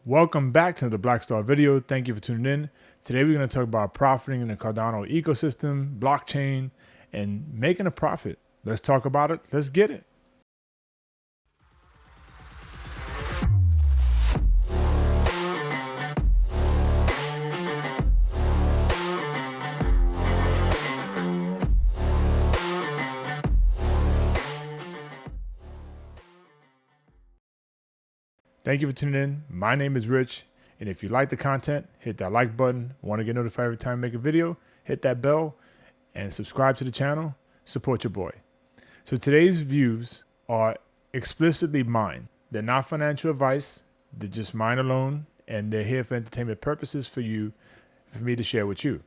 Welcome back to the Black Star video. Thank you for tuning in. Today we're going to talk about profiting in the Cardano ecosystem, blockchain, and making a profit. Let's talk about it. Let's get it. Thank you for tuning in. My name is Rich, and if you like the content, hit that like button. Want to get notified every time I make a video, hit that bell, and subscribe to the channel. Support your boy. So today's views are explicitly mine. They're not financial advice. They're just mine alone, and they're here for entertainment purposes for me to share with you.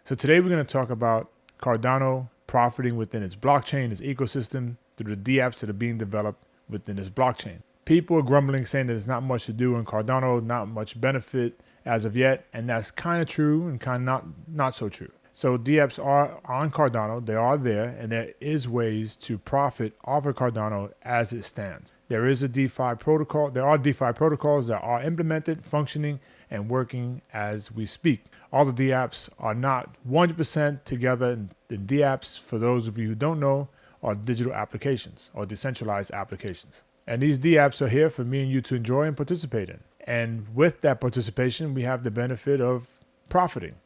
So today we're going to talk about Cardano profiting within its blockchain, its ecosystem, through the dApps that are being developed within its blockchain. People are grumbling, saying that there's not much to do in Cardano, not much benefit as of yet, and that's kind of true and kind of not so true. So dApps are on Cardano, they are there, and there is ways to profit off of Cardano as it stands. There is a DeFi protocol. There are DeFi protocols that are implemented, functioning, and working as we speak. All the dApps are not 100% together, and dApps, for those of you who don't know, are digital applications or decentralized applications. And these dApps are here for me and you to enjoy and participate in. And with that participation, we have the benefit of profiting.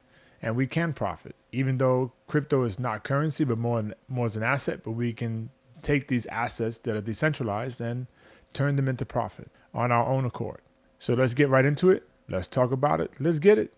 And we can profit, even though crypto is not currency, but more as an asset. But we can take these assets that are decentralized and turn them into profit on our own accord. So let's get right into it. Let's talk about it. Let's get it.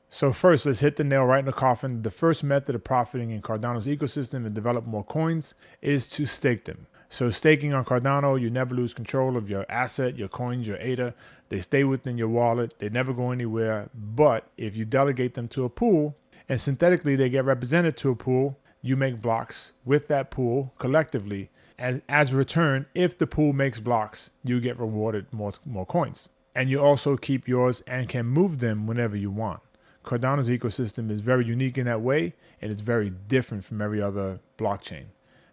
So first, let's hit the nail right in the coffin. The first method of profiting in Cardano's ecosystem and develop more coins is to stake them. So staking on Cardano, you never lose control of your asset, your coins, your ADA. They stay within your wallet. They never go anywhere. But if you delegate them to a pool and synthetically they get represented to a pool, you make blocks with that pool collectively. And as a return, if the pool makes blocks, you get rewarded more coins. And you also keep yours and can move them whenever you want. Cardano's ecosystem is very unique in that way, and it's very different from every other blockchain.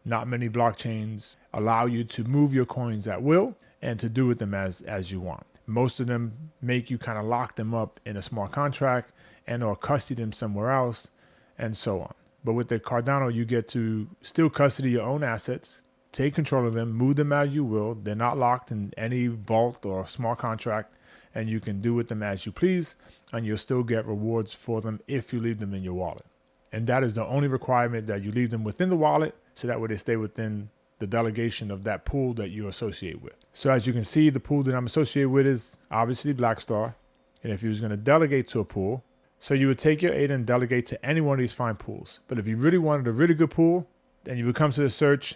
Not many blockchains allow you to move your coins at will and to do with them as you want. Most of them make you kind of lock them up in a smart contract and or custody them somewhere else and so on. But with the Cardano, you get to still custody your own assets, take control of them, move them as you will. They're not locked in any vault or smart contract, and you can do with them as you please, and you'll still get rewards for them if you leave them in your wallet. And that is the only requirement, that you leave them within the wallet, so that way they stay within the delegation of that pool that you associate with. So as you can see, the pool that I'm associated with is obviously Blackstar. And if you was going to delegate to a pool, so you would take your ADA and delegate to any one of these fine pools. But if you really wanted a really good pool, then you would come to the search,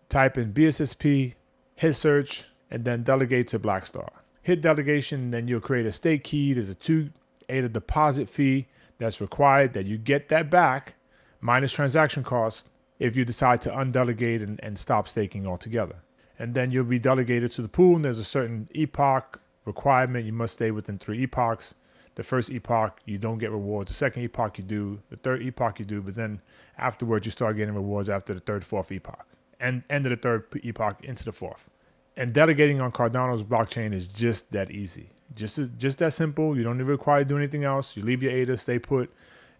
type in BSSP, hit search, and then delegate to Blackstar. Hit delegation, then you'll create a stake key. There's a 2 ADA deposit fee that's required, that you get that back minus transaction costs if you decide to undelegate and stop staking altogether. And then you'll be delegated to the pool, and there's a certain epoch requirement. You must stay within 3 epochs. The first epoch, you don't get rewards. The second epoch, you do. The third epoch, you do. But then afterwards, you start getting rewards after the third, fourth epoch. And end of the third epoch into the fourth. And delegating on Cardano's blockchain is just that easy. Just that simple. You don't even require to do anything else. You leave your ADA, stay put,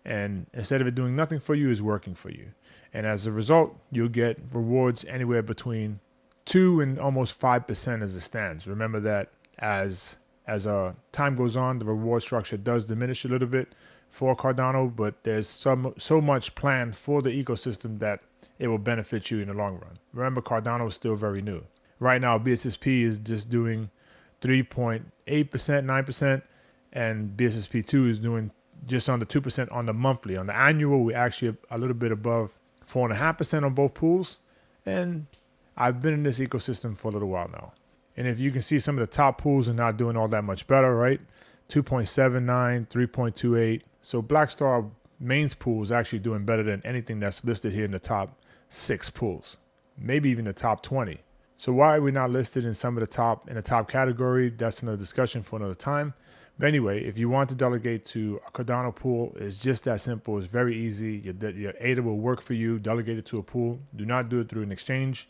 and instead of it doing nothing for you, it's working for you. And as a result, you'll get rewards anywhere between 2 and almost 5% as it stands. Remember that as time goes on, the reward structure does diminish a little bit for Cardano, but there's so much planned for the ecosystem that it will benefit you in the long run. Remember, Cardano is still very new. Right now, BSSP is just doing 3.8%, 9%, and BSSP2 is doing just under 2% on the monthly. On the annual, we're actually a little bit above 4.5% on both pools. And I've been in this ecosystem for a little while now. And if you can see, some of the top pools are not doing all that much better, right? 2.79, 3.28. So Blackstar mains pool is actually doing better than anything that's listed here in the top 6 pools, maybe even the top 20. So why are we not listed in some of the top category? That's another discussion for another time. But anyway, if you want to delegate to a Cardano pool, it's just that simple. It's very easy. Your ADA will work for you. Delegate it to a pool. Do not do it through an exchange.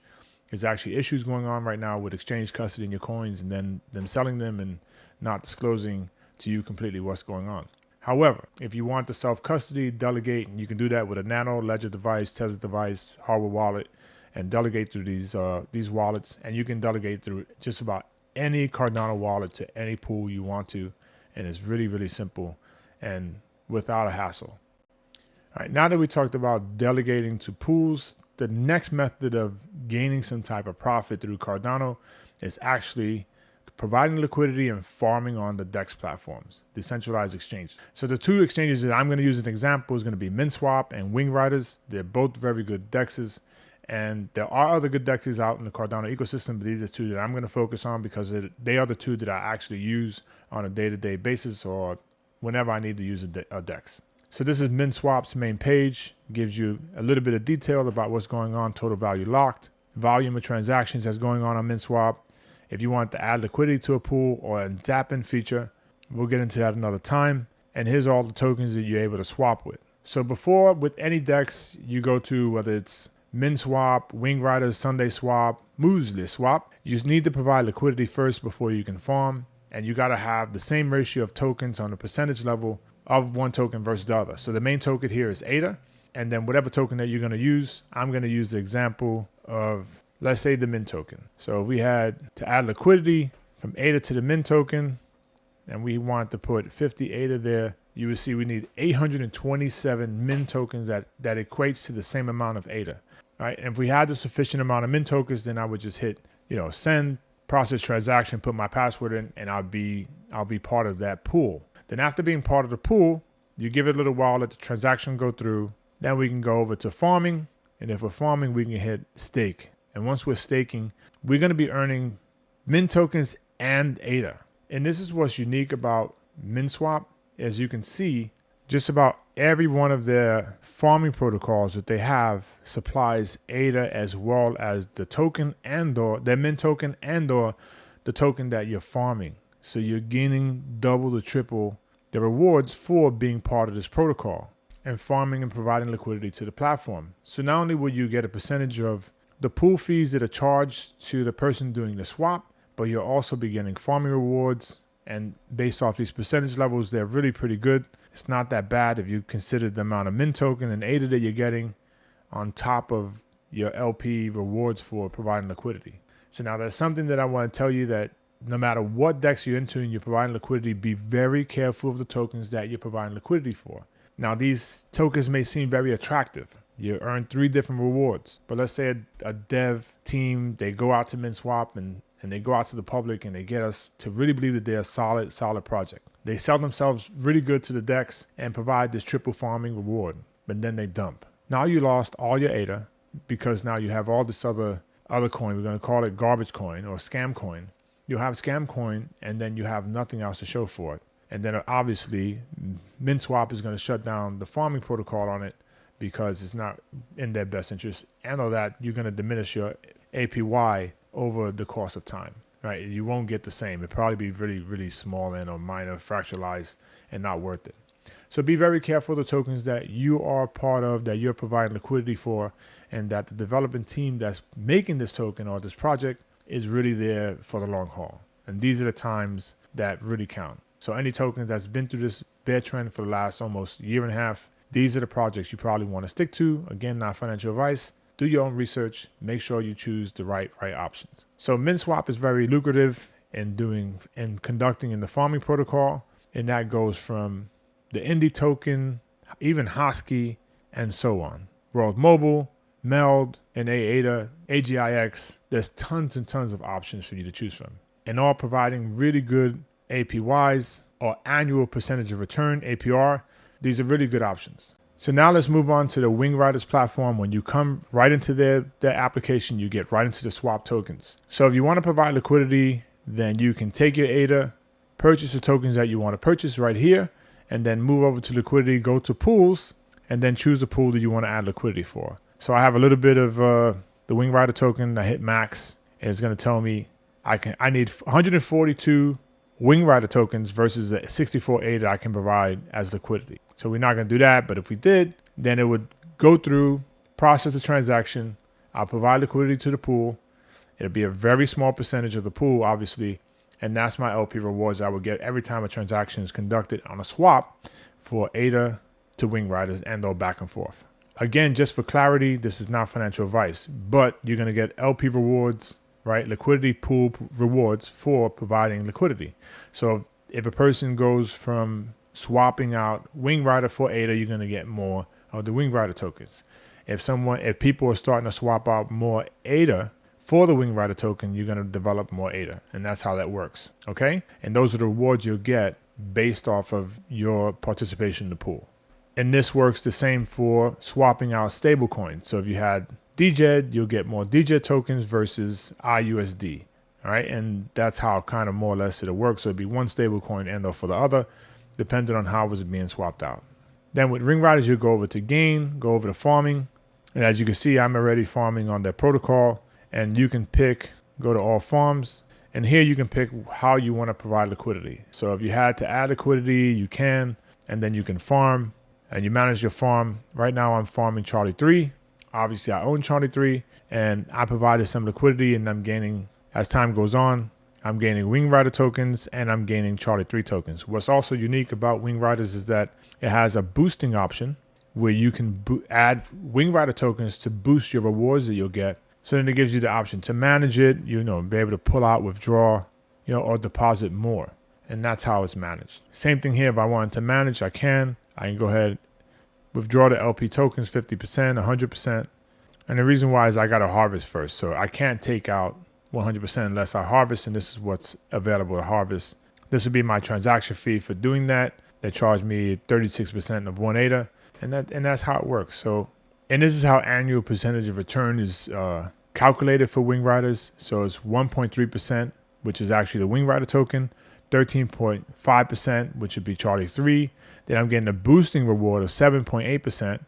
There's actually issues going on right now with exchange custody in your coins and then them selling them and not disclosing to you completely what's going on. However, if you want the self-custody, delegate, and you can do that with a Nano, Ledger device, Tesla device, hardware wallet, and delegate through these wallets. And you can delegate through just about any Cardano wallet to any pool you want to. And it's really, really simple and without a hassle. All right, now that we talked about delegating to pools, the next method of gaining some type of profit through Cardano is actually providing liquidity and farming on the DEX platforms, decentralized exchange. So the two exchanges that I'm going to use as an example is going to be MinSwap and WingRiders. They're both very good DEXs, and there are other good DEXs out in the Cardano ecosystem, but these are two that I'm going to focus on because they are the two that I actually use on a day-to-day basis or whenever I need to use a DEX. So this is MinSwap's main page. It gives you a little bit of detail about what's going on, total value locked, volume of transactions that's going on MinSwap. If you want to add liquidity to a pool or a zap-in feature, we'll get into that another time. And here's all the tokens that you're able to swap with. So before, with any DEX, you go to whether it's MinSwap, WingRiders, Sunday Swap, Muesli Swap, you need to provide liquidity first before you can farm. And you got to have the same ratio of tokens on the percentage level of one token versus the other. So the main token here is ADA. And then whatever token that you're going to use, I'm going to use the example of, let's say, the Min token. So if we had to add liquidity from ADA to the Min token, and we want to put 50 ADA there, you would see we need 827 Min tokens that equates to the same amount of ADA. Right? And if we had the sufficient amount of Min tokens, then I would just hit, send, process transaction, put my password in, and I'll be part of that pool. Then after being part of the pool, you give it a little while, let the transaction go through. Then we can go over to farming. And if we're farming, we can hit stake. And once we're staking, we're going to be earning Min tokens and ADA. And this is what's unique about MinSwap. As you can see, just about every one of their farming protocols that they have supplies ADA as well as the token and/or their Min token and/or the token that you're farming. So you're gaining double to triple the rewards for being part of this protocol and farming and providing liquidity to the platform. So not only will you get a percentage of the pool fees that are charged to the person doing the swap, but you'll also be getting farming rewards. And based off these percentage levels, they're really pretty good. It's not that bad if you consider the amount of Min token and ADA that you're getting on top of your LP rewards for providing liquidity. So now there's something that I want to tell you, that no matter what DEX you're into and you're providing liquidity, be very careful of the tokens that you're providing liquidity for. Now, these tokens may seem very attractive. You earn 3 different rewards. But let's say a dev team, they go out to MinSwap and they go out to the public and they get us to really believe that they're a solid project. They sell themselves really good to the DEX and provide this triple farming reward, but then they dump. Now you lost all your ADA because now you have all this other coin. We're going to call it garbage coin or scam coin. You'll have scam coin and then you have nothing else to show for it. And then obviously MinSwap is going to shut down the farming protocol on it because it's not in their best interest. And all that, you're going to diminish your APY over the course of time, right? You won't get the same. It'll probably be really, really small and or minor, fractionalized, and not worth it. So be very careful of the tokens that you are part of, that you're providing liquidity for, and that the development team that's making this token or this project is really there for the long haul. And these are the times that really count. So any tokens that's been through this bear trend for the last almost year and a half, these are the projects you probably want to stick to. Again, not financial advice. Do your own research. Make sure you choose the right options. So MinSwap is very lucrative in conducting in the farming protocol, and that goes from the Indy token, even Hosky, and so on. World Mobile, Meld, and ADA, AGIX. There's tons and tons of options for you to choose from, and all providing really good APYs or annual percentage of return, APR. These are really good options. So now let's move on to the WingRiders platform. When you come right into their application, you get right into the swap tokens. So if you want to provide liquidity, then you can take your ADA, purchase the tokens that you want to purchase right here, and then move over to liquidity, go to pools, and then choose the pool that you want to add liquidity for. So I have a little bit of the WingRider token. I hit max, and it's going to tell me I need 142 WingRider tokens versus the 64 ADA I can provide as liquidity. So we're not going to do that, but if we did, then it would go through, process the transaction. I'll provide liquidity to the pool. It'll be a very small percentage of the pool, obviously, And that's my LP rewards I would get every time a transaction is conducted on a swap for ADA to WingRiders and or back and forth. Again, just for clarity, this is not financial advice, but you're going to get LP rewards, right? Liquidity pool rewards for providing liquidity. So if a person goes from swapping out WingRider for ADA, you're going to get more of the WingRider tokens. If people are starting to swap out more ADA for the WingRider token, you're going to develop more ADA. And that's how that works. Okay. And those are the rewards you'll get based off of your participation in the pool. And this works the same for swapping out stablecoins. So if you had DJED, you'll get more DJED tokens versus IUSD. All right. And that's how kind of more or less it'll work. So it'd be one stablecoin and or for the other, depending on how it was being swapped out. Then with WingRiders, you'll go over to gain, go over to farming. And as you can see, I'm already farming on their protocol. And you can go to all farms. And here you can pick how you want to provide liquidity. So if you had to add liquidity, you can, and then you can farm. And you manage your farm. Right now I'm farming Charlie 3. Obviously I own Charlie 3 and I provided some liquidity, and I'm gaining, as time goes on, I'm gaining WingRider tokens and I'm gaining Charlie 3 tokens. What's also unique about WingRiders is that it has a boosting option where you can add WingRider tokens to boost your rewards that you'll get. So then it gives you the option to manage it, be able to pull out, withdraw, or deposit more. And that's how it's managed. Same thing here. If I wanted to manage, I can go ahead, withdraw the LP tokens 50%, 100%. And the reason why is I got to harvest first. So I can't take out 100% unless I harvest. And this is what's available to harvest. This would be my transaction fee for doing that. They charge me 36% of 1 ADA. And that's how it works. So, and this is how annual percentage of return is calculated for WingRiders. So it's 1.3%, which is actually the WingRider token, 13.5%, which would be Charlie 3. Then I'm getting a boosting reward of 7.8%,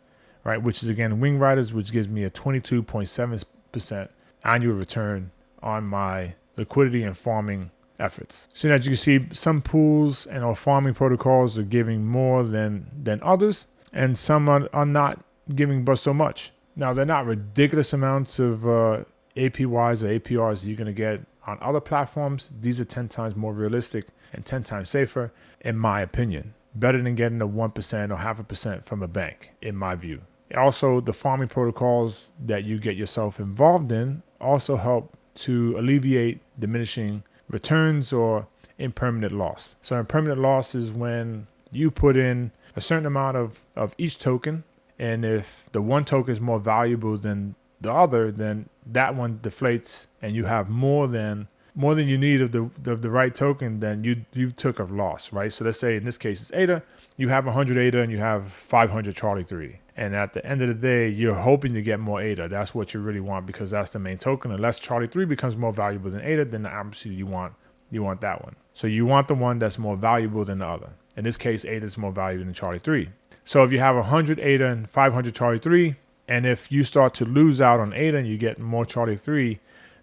right? Which is again WingRiders, which gives me a 22.7% annual return on my liquidity and farming efforts. So as you can see, some pools and or farming protocols are giving more than others, and some are not giving but so much. Now they're not ridiculous amounts of APYs or APRs you're going to get on other platforms. These are 10 times more realistic and 10 times safer, in my opinion. Better than getting a 1% or 0.5% from a bank, in my view. Also, the farming protocols that you get yourself involved in also help to alleviate diminishing returns or impermanent loss. So impermanent loss is when you put in a certain amount of each token, and if the one token is more valuable than the other, then that one deflates and you have more than you need of the right token, then you took a loss, right? So let's say in this case it's ADA, you have 100 ADA and you have 500 Charlie 3. And at the end of the day, you're hoping to get more ADA. That's what you really want, because that's the main token. Unless Charlie 3 becomes more valuable than ADA, then obviously you want that one. So you want the one that's more valuable than the other. In this case, ADA is more valuable than Charlie 3. So if you have 100 ADA and 500 Charlie 3, and if you start to lose out on ADA and you get more Charlie 3,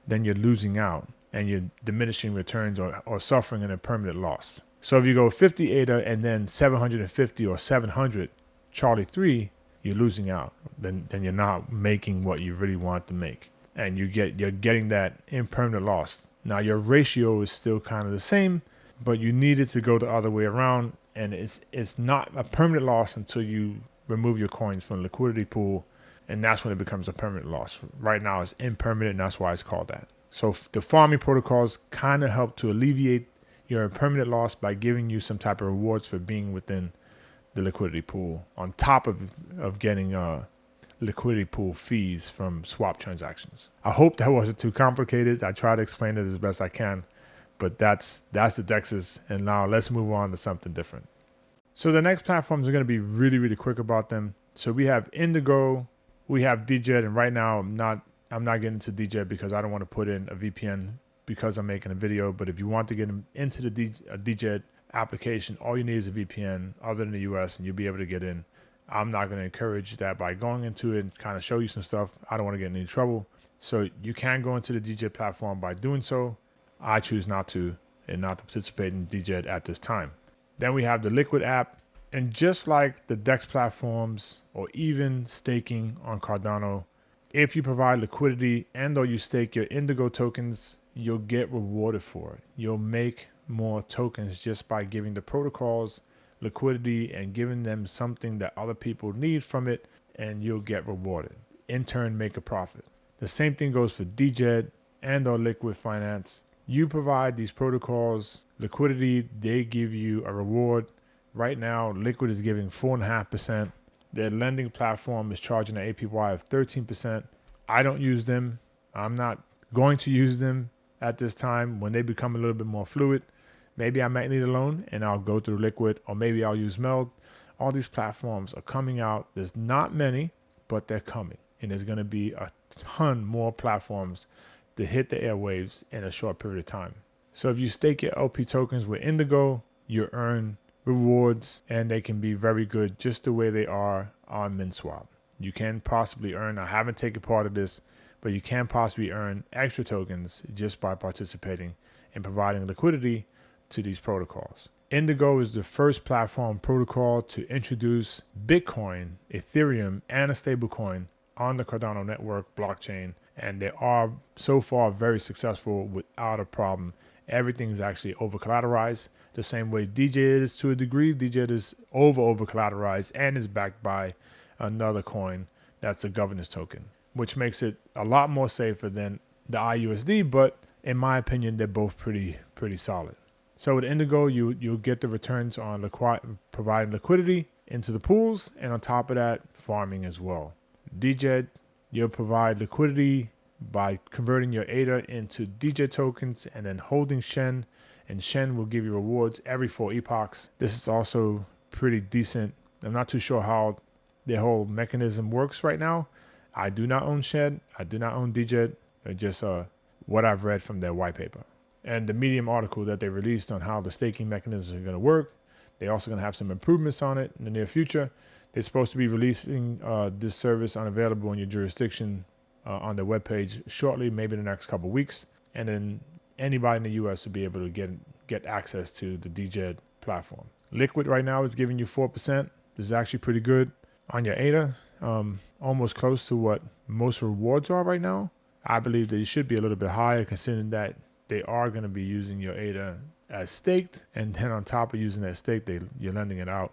then you're losing out and you're diminishing returns or suffering an impermanent loss. So if you go 50 ADA and then 750 or 700 Charlie 3, you're losing out. Then you're not making what you really want to make. And you're getting that impermanent loss. Now your ratio is still kind of the same, but you need it to go the other way around. And it's not a permanent loss until you remove your coins from the liquidity pool. And that's when it becomes a permanent loss. Right now it's impermanent, and that's why it's called that. So the farming protocols kind of help to alleviate your impermanent loss by giving you some type of rewards for being within the liquidity pool, on top of getting liquidity pool fees from swap transactions. I hope that wasn't too complicated. I try to explain it as best I can, but that's the DEXs. And now let's move on to something different. So the next platforms are going to be really, really quick about them. So we have Indigo, we have DJED, and right now I'm not getting into DJED because I don't want to put in a VPN because I'm making a video. But if you want to get into the DJED application, all you need is a VPN other than the US, and you'll be able to get in. I'm not going to encourage that by going into it and kind of show you some stuff. I don't want to get in any trouble. So you can go into the DJED platform by doing so. I choose not to, and not to participate in DJED at this time. Then we have the Liqwid app. And just like the DEX platforms or even staking on Cardano, If you provide liquidity and or you stake your Indigo tokens, you'll get rewarded for it. You'll make more tokens just by giving the protocols liquidity and giving them something that other people need from it, and you'll get rewarded. In turn, make a profit. The same thing goes for DJED and or Liqwid Finance. You provide these protocols liquidity, they give you a reward. Right now, Liqwid is giving 4.5%. Their lending platform is charging an APY of 13%. I don't use them. I'm not going to use them at this time. When they become a little bit more fluid, maybe I might need a loan and I'll go through Liqwid, or maybe I'll use Meld. All these platforms are coming out. There's not many, but they're coming. And there's going to be a ton more platforms to hit the airwaves in a short period of time. So if you stake your LP tokens with Indigo, you earn rewards, and they can be very good just the way they are on MinSwap. You can possibly earn, I haven't taken part of this, but you can possibly earn extra tokens just by participating and providing liquidity to these protocols. Indigo is the first platform protocol to introduce Bitcoin, Ethereum, and a stablecoin on the Cardano network blockchain, and they are so far very successful without a problem. Everything is actually over collateralized the same way DJED is to a degree. DJED is over collateralized and is backed by another coin that's a governance token, which makes it a lot more safer than the IUSD, but in my opinion, they're both pretty solid. So with Indigo, you'll get the returns on providing liquidity into the pools, and on top of that, farming as well. DJED, you'll provide liquidity by converting your ADA into DJ tokens and then holding Shen, and Shen will give you rewards every 4 epochs. This is also pretty decent. I'm not too sure how their whole mechanism works right now. I do not own Shen. I do not own DJED. Just what I've read from their white paper. And the Medium article that they released on how the staking mechanisms are going to work. They're also going to have some improvements on it in the near future. They're supposed to be releasing this service unavailable in your jurisdiction on their webpage shortly, maybe in the next couple of weeks. And then anybody in the US will be able to get access to the DJED platform. Liqwid right now is giving you 4%. This is actually pretty good on your ADA, almost close to what most rewards are right now. I believe that you should be a little bit higher, considering that they are going to be using your ADA as staked, and then on top of using that stake, you're lending it out.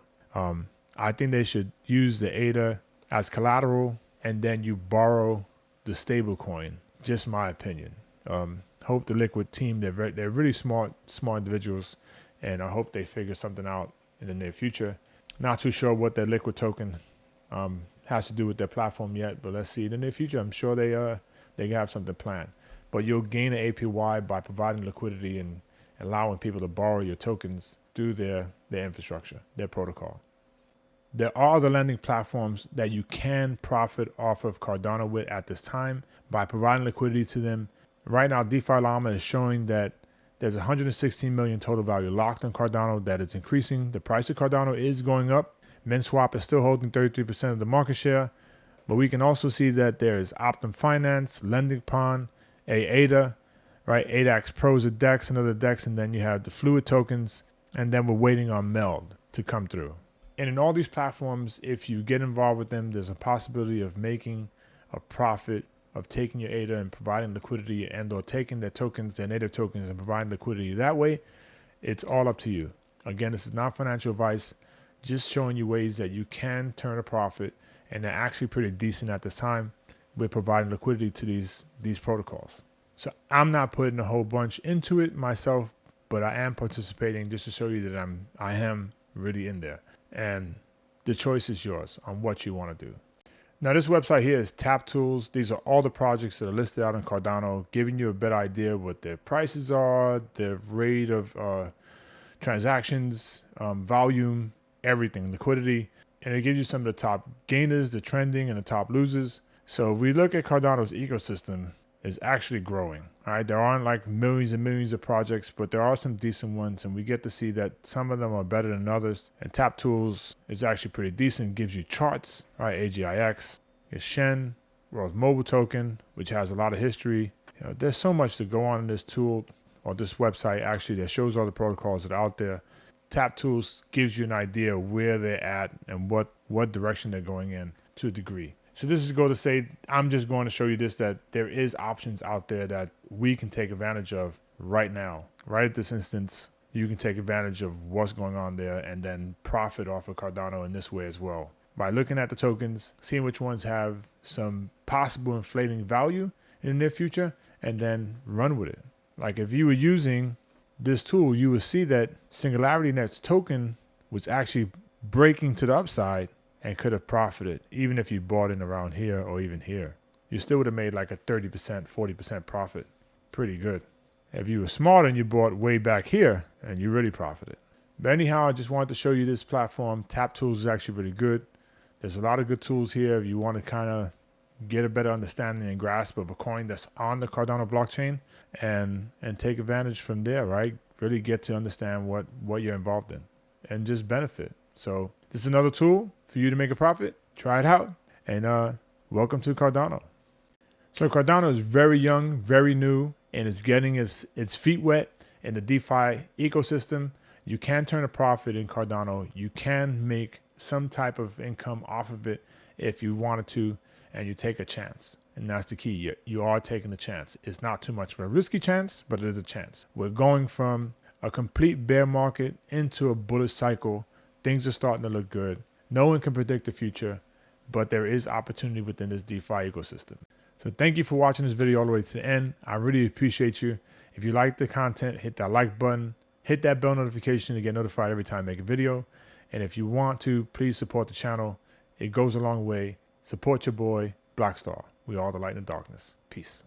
I think they should use the ADA as collateral, and then you borrow the stable coin. Just my opinion. Hope the Liqwid team, they're really smart individuals, and I hope they figure something out in the near future. Not too sure what their Liqwid token has to do with their platform yet, but let's see in the near future. I'm sure they have something planned. But you'll gain an APY by providing liquidity and allowing people to borrow your tokens through their infrastructure, their protocol. There are other lending platforms that you can profit off of Cardano with at this time by providing liquidity to them. Right now, DefiLama is showing that there's 116 million total value locked on Cardano, that it's increasing. The price of Cardano is going up. MinSwap is still holding 33% of the market share, but we can also see that there is Optum Finance, Lending Pond, ADA, right? ADAX Pros of DEX, another DEX, and then you have the Fluid tokens, and then we're waiting on Meld to come through. And in all these platforms, if you get involved with them, there's a possibility of making a profit, of taking your ADA and providing liquidity, and or taking their tokens, their native tokens, and providing liquidity that way. It's all up to you. Again, this is not financial advice, just showing you ways that you can turn a profit, and they're actually pretty decent at this time with providing liquidity to these protocols. So I'm not putting a whole bunch into it myself, but I am participating just to show you that I am really in there. And the choice is yours on what you want to do. Now, this website here is TapTools. These are all the projects that are listed out on Cardano, giving you a better idea of what their prices are, their rate of transactions, volume, everything, liquidity. And it gives you some of the top gainers, the trending, and the top losers. So if we look at Cardano's ecosystem, it's actually growing. All right, there aren't like millions and millions of projects, but there are some decent ones, and we get to see that some of them are better than others. And TapTools is actually pretty decent. It gives you charts, right? AGIX, it's Shen, World Mobile Token, which has a lot of history. There's so much to go on in this tool, or this website actually, that shows all the protocols that are out there. TapTools gives you an idea of where they're at and what direction they're going in to a degree. So this is going to say, I'm just going to show you this, that there is options out there that we can take advantage of right now. Right at this instance, you can take advantage of what's going on there and then profit off of Cardano in this way as well. By looking at the tokens, seeing which ones have some possible inflating value in the near future, and then run with it. Like if you were using this tool, you would see that Singularity Net's token was actually breaking to the upside and could have profited, even if you bought in around here or even here. You still would have made like a 30%, 40% profit. Pretty good. If you were smart and you bought way back here, and you really profited. But anyhow, I just wanted to show you this platform. TapTools is actually really good. There's a lot of good tools here if you want to kind of get a better understanding and grasp of a coin that's on the Cardano blockchain, and take advantage from there, right? Really get to understand what you're involved in and just benefit. So this is another tool for you to make a profit. Try it out, and welcome to Cardano. So Cardano is very young, very new, and it's getting its feet wet in the DeFi ecosystem. You can turn a profit in Cardano. You can make some type of income off of it if you wanted to, and you take a chance. And that's the key. You are taking a chance. It's not too much of a risky chance, but it is a chance. We're going from a complete bear market into a bullish cycle. Things are starting to look good. No one can predict the future, but there is opportunity within this DeFi ecosystem. So thank you for watching this video all the way to the end. I really appreciate you. If you like the content, hit that like button, hit that bell notification to get notified every time I make a video. And if you want to, please support the channel. It goes a long way. Support your boy, Blackstar. We are the light in the darkness. Peace.